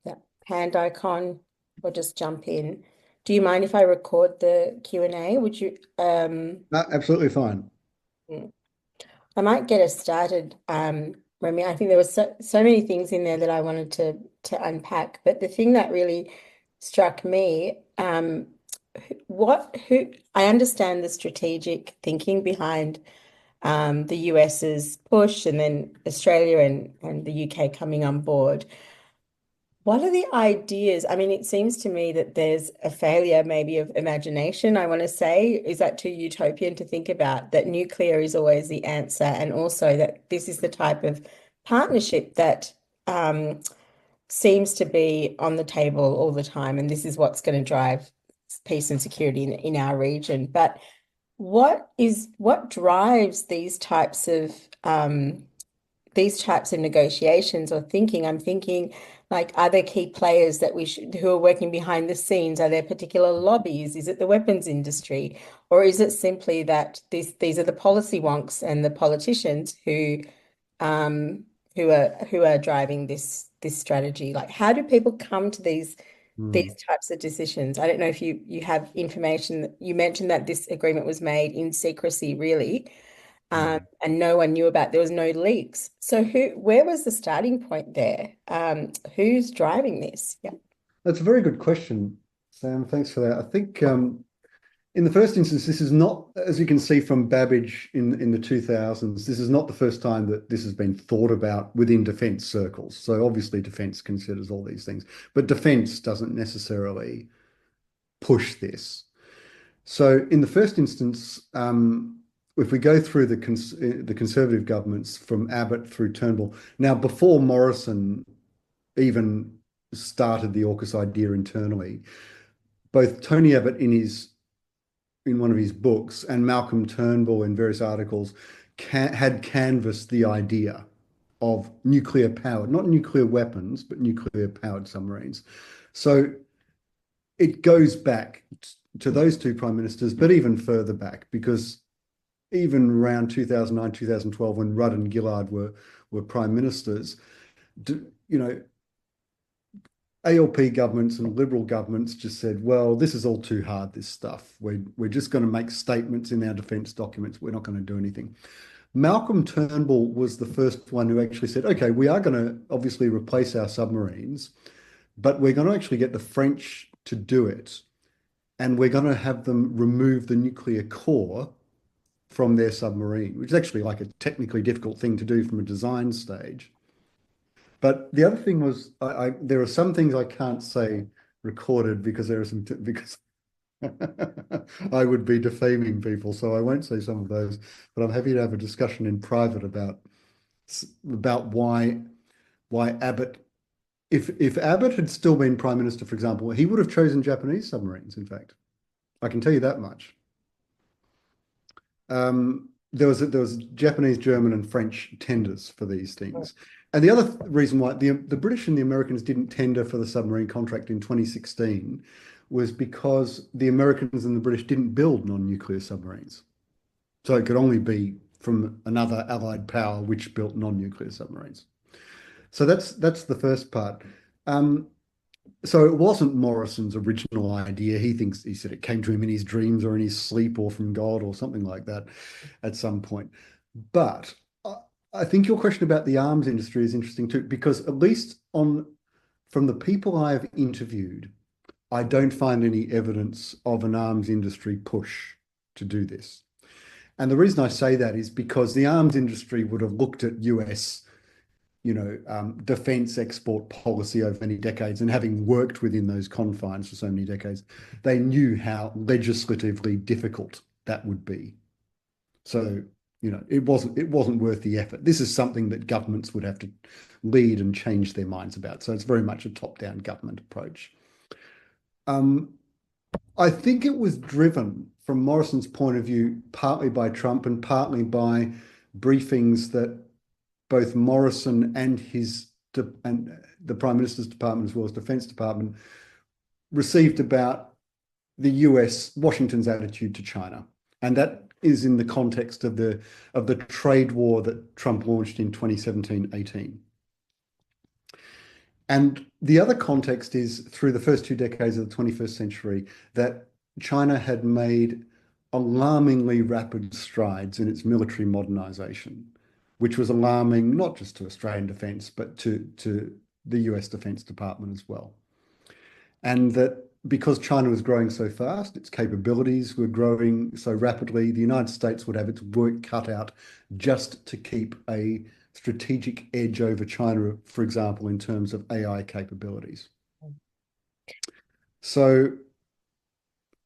that hand icon or just jump in. Do you mind if I record the Q&A? Would you? Absolutely fine. I might get us started, Remy. I think there were so many things in there that I wanted to unpack, but the thing that really struck me, I understand the strategic thinking behind the US's push, and then Australia and the UK coming on board. What are the ideas? I mean, it seems to me that there's a failure maybe of imagination, I want to say. Is that too utopian to think about, that nuclear is always the answer, and also that this is the type of partnership that seems to be on the table all the time, and this is what's going to drive peace and security in our region. But what drives these types of negotiations or thinking? I'm thinking, like, are there key players that who are working behind the scenes? Are there particular lobbies? Is it the weapons industry, or is it simply that these are the policy wonks and the politicians who are driving this strategy? Like, how do people come to these types of decisions? I don't know if you have information. You mentioned that this agreement was made in secrecy, really. And no one knew about, there was no leaks. So where was the starting point there? Who's driving this? Yeah. That's a very good question, Sam. Thanks for that. I think in the first instance, this is not, as you can see from Babbage in the 2000s, this is not the first time that this has been thought about within defence circles. So obviously defence considers all these things, but defence doesn't necessarily push this. So in the first instance, if we go through the Conservative governments from Abbott through Turnbull, now before Morrison even started the AUKUS idea internally, both Tony Abbott in one of his books and Malcolm Turnbull in various articles had canvassed the idea of nuclear powered, not nuclear weapons, but nuclear powered submarines. So it goes back to those two prime ministers, but even further back, because even around 2009, 2012, when Rudd and Gillard were prime ministers, ALP governments and Liberal governments just said, well, this is all too hard, this stuff. We're just going to make statements in our defence documents. We're not going to do anything. Malcolm Turnbull was the first one who actually said, okay, we are going to obviously replace our submarines, but we're going to actually get the French to do it. And we're going to have them remove the nuclear core from their submarine, which is actually like a technically difficult thing to do from a design stage. But the other thing was, there are some things I can't say recorded because I would be defaming people, so I won't say some of those. But I'm happy to have a discussion in private about why Abbott, if Abbott had still been prime minister, for example, he would have chosen Japanese submarines. In fact, I can tell you that much. There was Japanese, German, and French tenders for these things. And the other reason why the British and the Americans didn't tender for the submarine contract in 2016 was because the Americans and the British didn't build non-nuclear submarines. So it could only be from another allied power which built non-nuclear submarines. So that's the first part. So it wasn't Morrison's original idea. He said it came to him in his dreams or in his sleep or from God or something like that at some point. But I think your question about the arms industry is interesting too, because at least from the people I have interviewed, I don't find any evidence of an arms industry push to do this. And the reason I say that is because the arms industry would have looked at US, defense export policy over many decades, and having worked within those confines for so many decades, they knew how legislatively difficult that would be. So, it wasn't worth the effort. This is something that governments would have to lead and change their minds about. So it's very much a top-down government approach. I think it was driven, from Morrison's point of view, partly by Trump and partly by briefings that both Morrison and the Prime Minister's department, as well as Defense Department, received about the US, Washington's attitude to China. And that is in the context of the trade war that Trump launched in 2017-18. And the other context is through the first 2 decades of the 21st century that China had made alarmingly rapid strides in its military modernization, which was alarming not just to Australian defence, but to the US Defence Department as well. And that because China was growing so fast, its capabilities were growing so rapidly, the United States would have its work cut out just to keep a strategic edge over China, for example, in terms of AI capabilities. So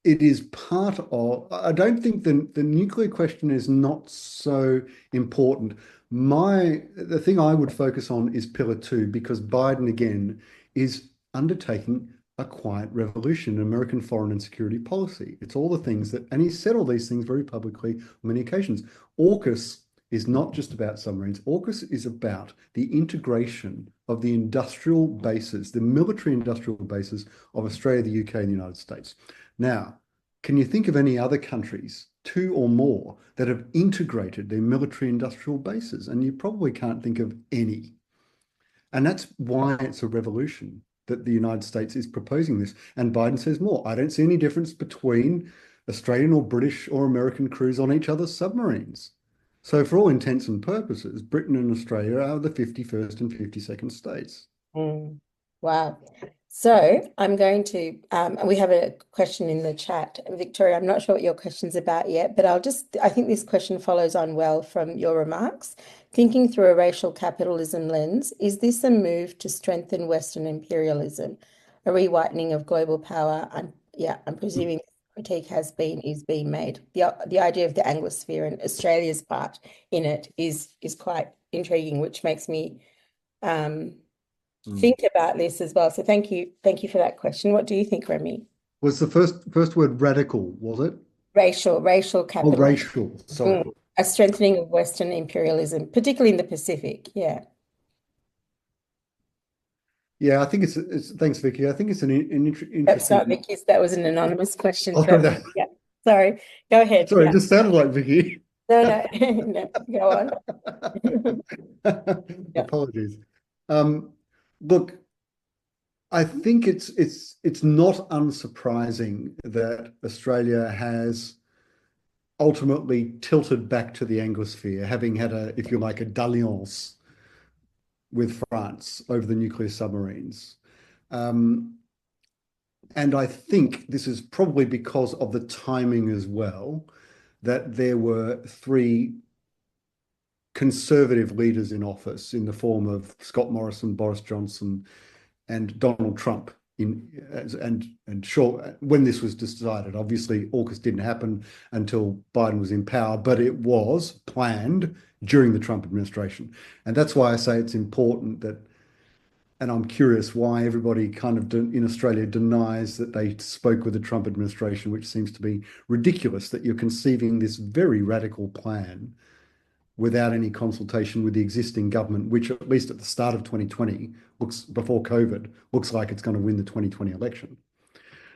it is part of, I don't think the nuclear question is not so important. The thing I would focus on is pillar 2, because Biden, again, is undertaking a quiet revolution in American foreign and security policy. It's all the things that, and he said all these things very publicly on many occasions. AUKUS is not just about submarines. AUKUS is about the integration of the industrial bases, the military industrial bases of Australia, the UK, and the United States. Now, can you think of any other countries, 2 or more, that have integrated their military industrial bases? And you probably can't think of any. And that's why it's a revolution that the United States is proposing this. And Biden says more. I don't see any difference between Australian or British or American crews on each other's submarines. So for all intents and purposes, Britain and Australia are the 51st and 52nd states. Wow. So I'm going to, we have a question in the chat. Victoria, I'm not sure what your question's about yet, but I think this question follows on well from your remarks. Thinking through a racial capitalism lens, is this a move to strengthen Western imperialism, a rewhitening of global power? I'm presuming critique is being made. The idea of the Anglosphere and Australia's part in it is quite intriguing, which makes me think about this as well. So thank you for that question. What do you think, Remy? Was the first word radical, was it? Racial capitalism. Oh, racial, sorry. A strengthening of Western imperialism, particularly in the Pacific. Yeah. Yeah, I think it's thanks, Vicky. I think it's an interesting. That's not Vicky's. That was an anonymous question. Oh, yeah. Sorry. Go ahead. Sorry, it just sounded like Vicky. No, no, go on. Apologies. Look, I think it's not unsurprising that Australia has ultimately tilted back to the Anglosphere, having had if you like, a dalliance with France over the nuclear submarines. And I think this is probably because of the timing as well, that there were 3 conservative leaders in office in the form of Scott Morrison, Boris Johnson, and Donald Trump. And sure, when this was decided, obviously AUKUS didn't happen until Biden was in power, but it was planned during the Trump administration. And that's why I say it's important that, and I'm curious why everybody kind of in Australia denies that they spoke with the Trump administration, which seems to be ridiculous, that you're conceiving this very radical plan without any consultation with the existing government, which at least at the start of 2020, before COVID, looks like it's going to win the 2020 election.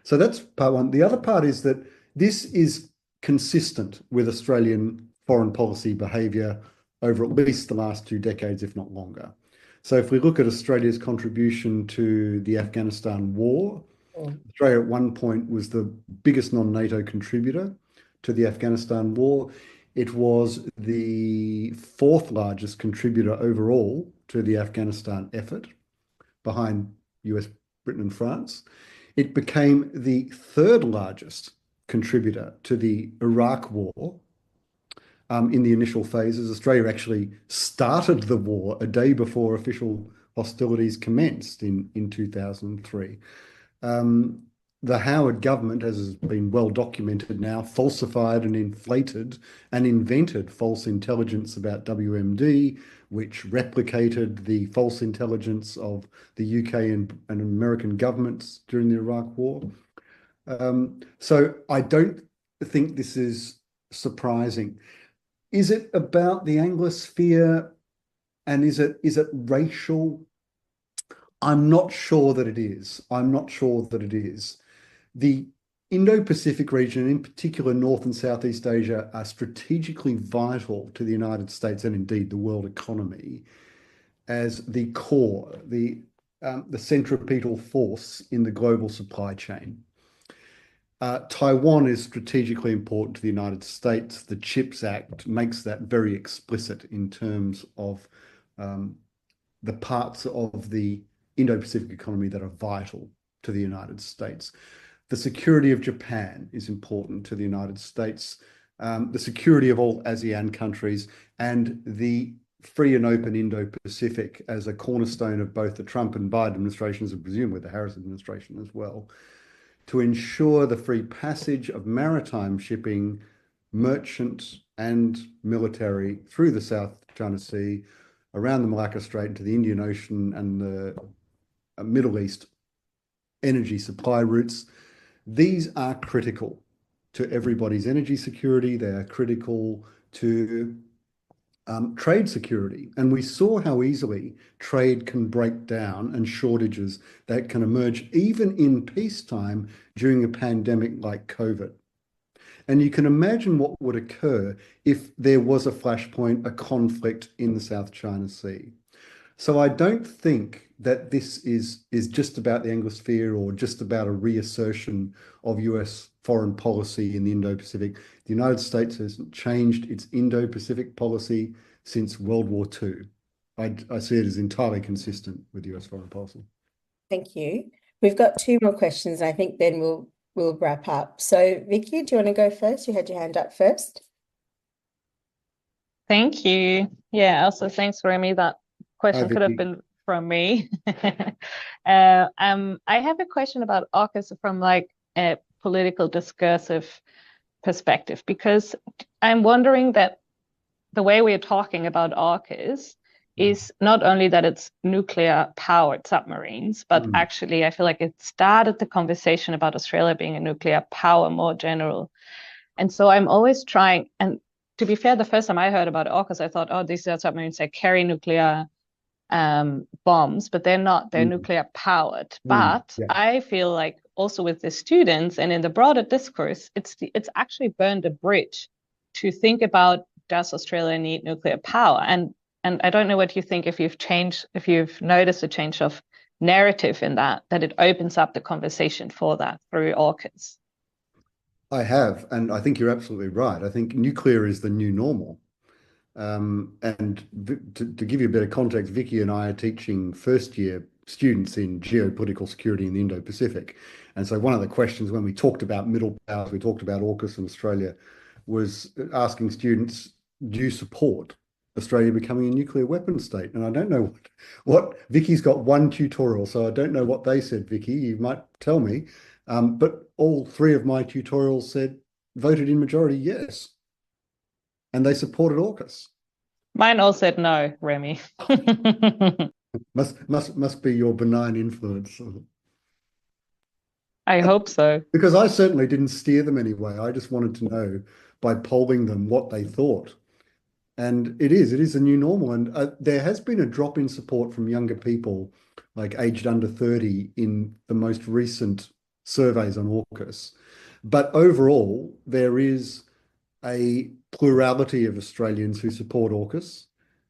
So that's part one. The other part is that this is consistent with Australian foreign policy behaviour over at least the last 2 decades, if not longer. So if we look at Australia's contribution to the Afghanistan war, Australia at one point was the biggest non-NATO contributor to the Afghanistan war. It was the 4th largest contributor overall to the Afghanistan effort, behind US, Britain, and France. It became the third largest contributor to the Iraq War in the initial phases. Australia actually started the war a day before official hostilities commenced in 2003. The Howard government, as has been well documented now, falsified and inflated and invented false intelligence about WMD, which replicated the false intelligence of the UK and American governments during the Iraq War. So I don't think this is surprising. Is it about the Anglosphere and is it racial? I'm not sure that it is. I'm not sure that it is. The Indo-Pacific region, in particular North and Southeast Asia, are strategically vital to the United States and indeed the world economy as the core, the centripetal force in the global supply chain. Taiwan is strategically important to the United States. The CHIPS Act makes that very explicit in terms of the parts of the Indo-Pacific economy that are vital to the United States. The security of Japan is important to the United States, the security of all ASEAN countries, and the free and open Indo-Pacific as a cornerstone of both the Trump and Biden administrations, and presumably the Harris administration as well, to ensure the free passage of maritime shipping, merchant and military through the South China Sea, around the Malacca Strait into the Indian Ocean and the Middle East energy supply routes. These are critical to everybody's energy security. They are critical to trade security. And we saw how easily trade can break down and shortages that can emerge even in peacetime during a pandemic like COVID. And you can imagine what would occur if there was a flashpoint, a conflict in the South China Sea. So I don't think that this is just about the Anglosphere or just about a reassertion of US foreign policy in the Indo-Pacific. The United States has changed its Indo-Pacific policy since World War II. I see it as entirely consistent with US foreign policy. Thank you. We've got two more questions. I think then we'll wrap up. So Vicky, do you want to go first? You had your hand up first. Thank you. Yeah, also thanks, Remy. That question Hi, could have Vicky. been from me. I have a question about AUKUS from like a political discursive perspective, because I'm wondering that the way we're talking about AUKUS is not only that it's nuclear powered submarines, but actually I feel like it started the conversation about Australia being a nuclear power more general. And so I'm always trying, and to be fair, the first time I heard about AUKUS, I thought, oh, these are submarines that carry nuclear bombs, but they're not, they're nuclear powered. But I feel like also with the students and in the broader discourse, it's actually burned a bridge to think about, does Australia need nuclear power? And I don't know what you think, if you've noticed a change of narrative in that it opens up the conversation for that through AUKUS. I have, and I think you're absolutely right. I think nuclear is the new normal. And to give you a bit of context, Vicky and I are teaching first year students in geopolitical security in the Indo-Pacific. And so one of the questions when we talked about middle powers, we talked about AUKUS in Australia, was asking students, do you support Australia becoming a nuclear weapon state? And I don't know what Vicky's got one tutorial, so I don't know what they said, Vicky. You might tell me. But all three of my tutorials voted in majority yes. And they supported AUKUS. Mine all said no, Remy. Must be your benign influence. I hope so. Because I certainly didn't steer them anyway. I just wanted to know by polling them what they thought. And it is a new normal. And there has been a drop in support from younger people, like aged under 30, in the most recent surveys on AUKUS. But overall, there is a plurality of Australians who support AUKUS.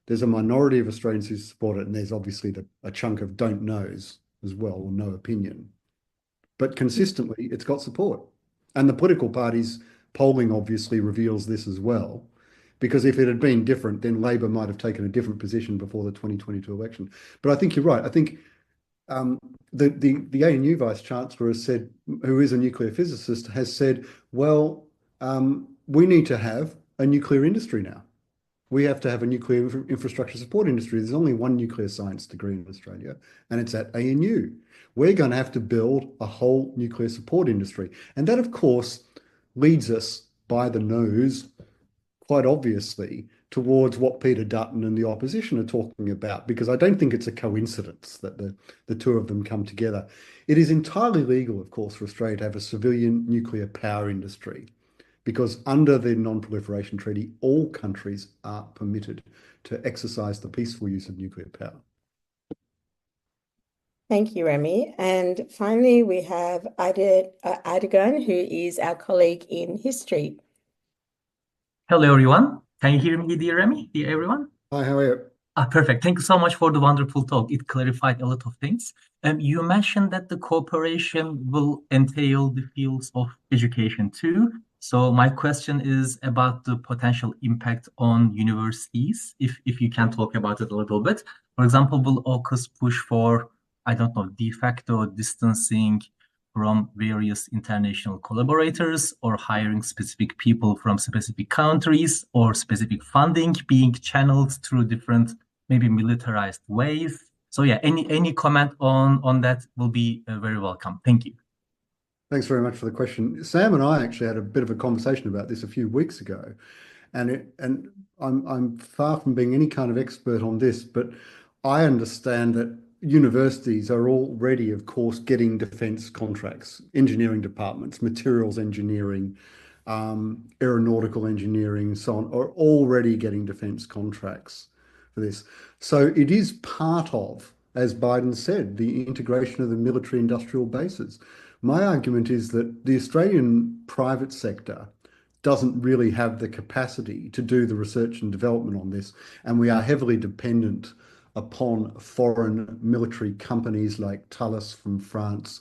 There's a minority of Australians who support it, and there's obviously a chunk of don't knows as well, or no opinion. But consistently, it's got support. And the political parties polling obviously reveals this as well, because if it had been different, then Labor might have taken a different position before the 2022 election. But I think you're right. I think the ANU Vice Chancellor has said, who is a nuclear physicist, has said, well, we need to have a nuclear industry now. We have to have a nuclear infrastructure support industry. There's only one nuclear science degree in Australia, and it's at ANU. We're going to have to build a whole nuclear support industry. And that, of course, leads us by the nose, quite obviously, towards what Peter Dutton and the opposition are talking about, because I don't think it's a coincidence that the two of them come together. It is entirely legal, of course, for Australia to have a civilian nuclear power industry, because under the Non-Proliferation Treaty, all countries are permitted to exercise the peaceful use of nuclear power. Thank you, Remy. And finally, we have Adigan, who is our colleague in history. Hello, everyone. Can you hear me, dear Remy, dear everyone? Hi, how are you? Perfect. Thank you so much for the wonderful talk. It clarified a lot of things. You mentioned that the cooperation will entail the fields of education too. So my question is about the potential impact on universities, if you can talk about it a little bit. For example, will AUKUS push for, I don't know, de facto distancing from various international collaborators, or hiring specific people from specific countries, or specific funding being channeled through different, maybe militarized ways? So yeah, any comment on that will be very welcome. Thank you. Thanks very much for the question. Sam and I actually had a bit of a conversation about this a few weeks ago, and I'm far from being any kind of expert on this, but I understand that universities are already, of course, getting defence contracts, engineering departments, materials engineering, aeronautical engineering, so on, are already getting defence contracts for this. So it is part of, as Biden said, the integration of the military industrial bases. My argument is that the Australian private sector doesn't really have the capacity to do the research and development on this, and we are heavily dependent upon foreign military companies like Thales from France,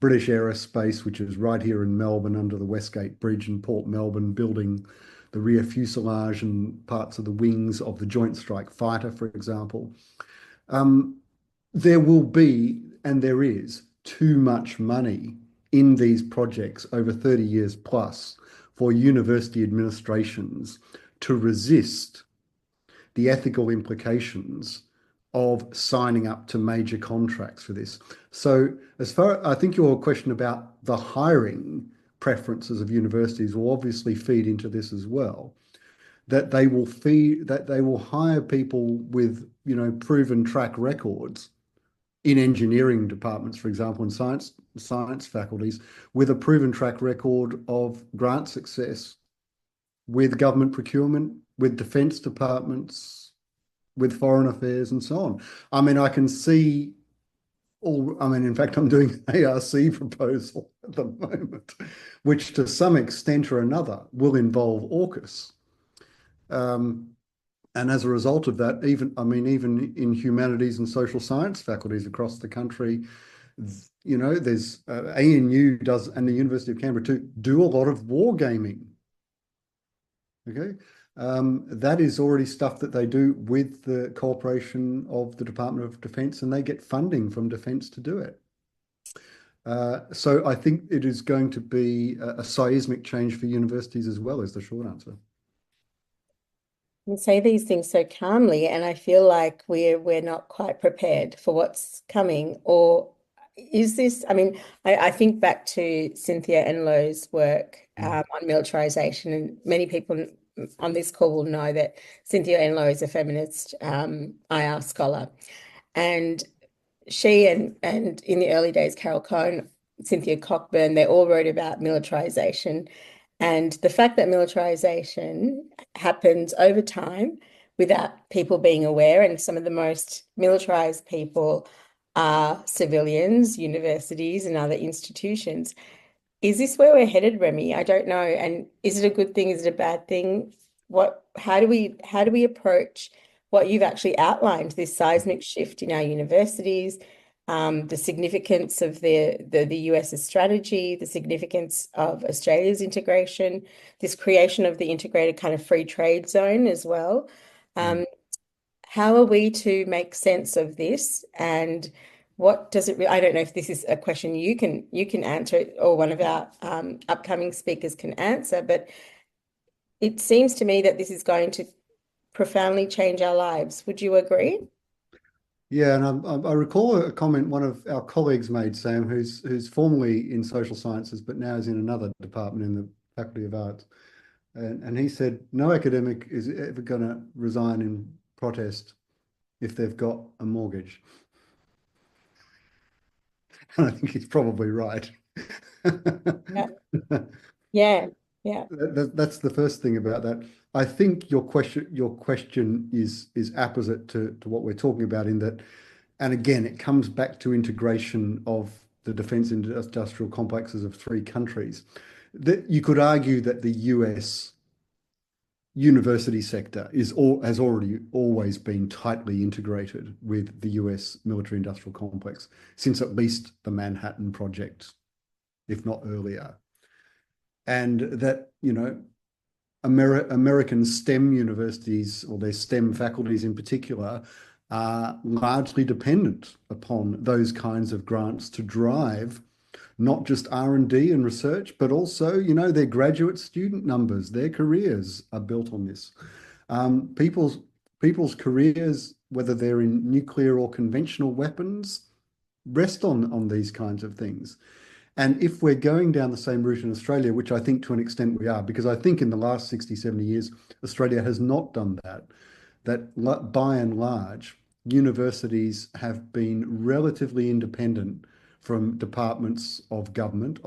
British Aerospace, which is right here in Melbourne under the Westgate Bridge in Port Melbourne, building the rear fuselage and parts of the wings of the Joint Strike Fighter, for example. There will be, and there is, too much money in these projects over 30 years plus for university administrations to resist the ethical implications of signing up to major contracts for this. So I think your question about the hiring preferences of universities will obviously feed into this as well, that they will hire people with, proven track records in engineering departments, for example, in science faculties, with a proven track record of grant success, with government procurement, with defence departments, with foreign affairs and so on. I mean, I can see in fact, I'm doing an ARC proposal at the moment, which to some extent or another will involve AUKUS. And as a result of that, even in humanities and social science faculties across the country, there's ANU does, and the University of Canberra too, do a lot of wargaming. Okay. That is already stuff that they do with the cooperation of the Department of Defence, and they get funding from Defence to do it. So I think it is going to be a seismic change for universities as well, is the short answer. You say these things so calmly, and I feel like we're not quite prepared for what's coming. Or is this, I think back to Cynthia Enlow's work on militarization, and many people on this call will know that Cynthia Enlow is a feminist IR scholar, and she and in the early days, Carol Cohn, Cynthia Cockburn, they all wrote about militarization, and the fact that militarization happens over time without people being aware, and some of the most militarized people are civilians, universities, and other institutions. Is this where we're headed, Remy? I don't know. And is it a good thing? Is it a bad thing? How do we approach what you've actually outlined, this seismic shift in our universities, the significance of the US's strategy, the significance of Australia's integration, this creation of the integrated kind of free trade zone as well? How are we to make sense of this and what does it I don't know if this is a question you can answer it, or one of our upcoming speakers can answer, but it seems to me that this is going to profoundly change our lives. Would you agree? Yeah, and I recall a comment one of our colleagues made, Sam, who's formerly in social sciences, but now is in another department in the Faculty of Arts. And he said, no academic is ever going to resign in protest if they've got a mortgage. And I think he's probably right. Yeah. Yeah. That's the first thing about that. I think your question is apposite to what we're talking about, in that, and again, it comes back to integration of the defence industrial complexes of three countries. That you could argue that the US university sector has already always been tightly integrated with the US military industrial complex since at least the Manhattan Project, if not earlier. And that, American STEM universities, or their STEM faculties in particular, are largely dependent upon those kinds of grants to drive not just R&D and research, but also, their graduate student numbers, their careers are built on this. People's careers, whether they're in nuclear or conventional weapons, rest on these kinds of things. And if we're going down the same route in Australia, which I think to an extent we are, because I think in the last 60, 70 years, Australia has not done that by and large, universities have been relatively independent from departments of government,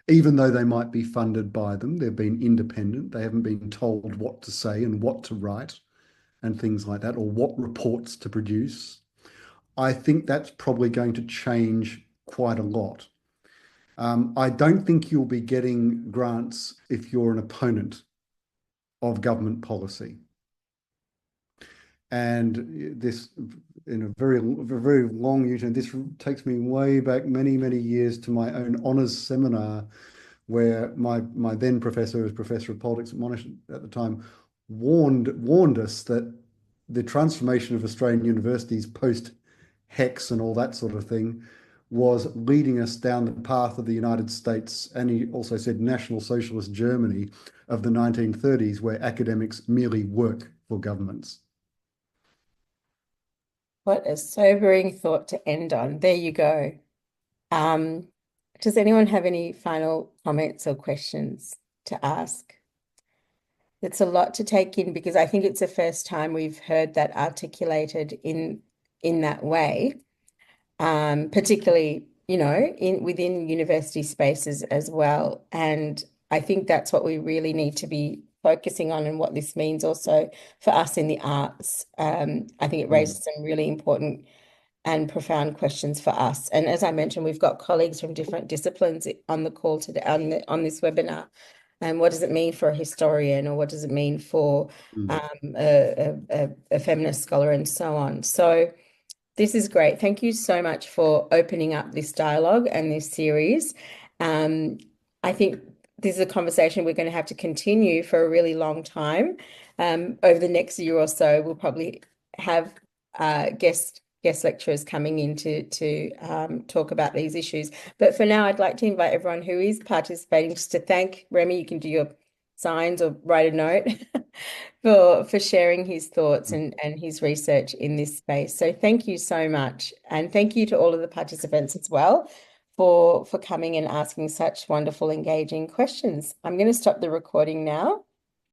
even though they might be funded by them, they've been independent. They haven't been told what to say and what to write and things like that, or what reports to produce. I think that's probably going to change quite a lot. I don't think you'll be getting grants if you're an opponent of government policy. And this, in a very long U-turn, this takes me way back many, many years to my own honours seminar, where my then professor, was Professor of Politics at Monash at the time, warned us that the transformation of Australian universities post-HECS and all that sort of thing was leading us down the path of the United States, and he also said National Socialist Germany of the 1930s, where academics merely work for governments. What a sobering thought to end on. There you go. Does anyone have any final comments or questions to ask? It's a lot to take in, because I think it's the first time we've heard that articulated in that way. Particularly, within university spaces as well. And I think that's what we really need to be focusing on, and what this means also for us in the arts. I think it raises some really important and profound questions for us. And as I mentioned, we've got colleagues from different disciplines on the call today, on this webinar. And what does it mean for a historian, or what does it mean for a feminist scholar, and so on. So this is great. Thank you so much for opening up this dialogue and this series. I think this is a conversation we're going to have to continue for a really long time. Over the next year or so, we'll probably have guest lecturers coming in to talk about these issues. But for now, I'd like to invite everyone who is participating just to thank Remy. You can do your signs or write a note for sharing his thoughts and his research in this space. So thank you so much. And thank you to all of the participants as well for coming and asking such wonderful, engaging questions. I'm going to stop the recording now.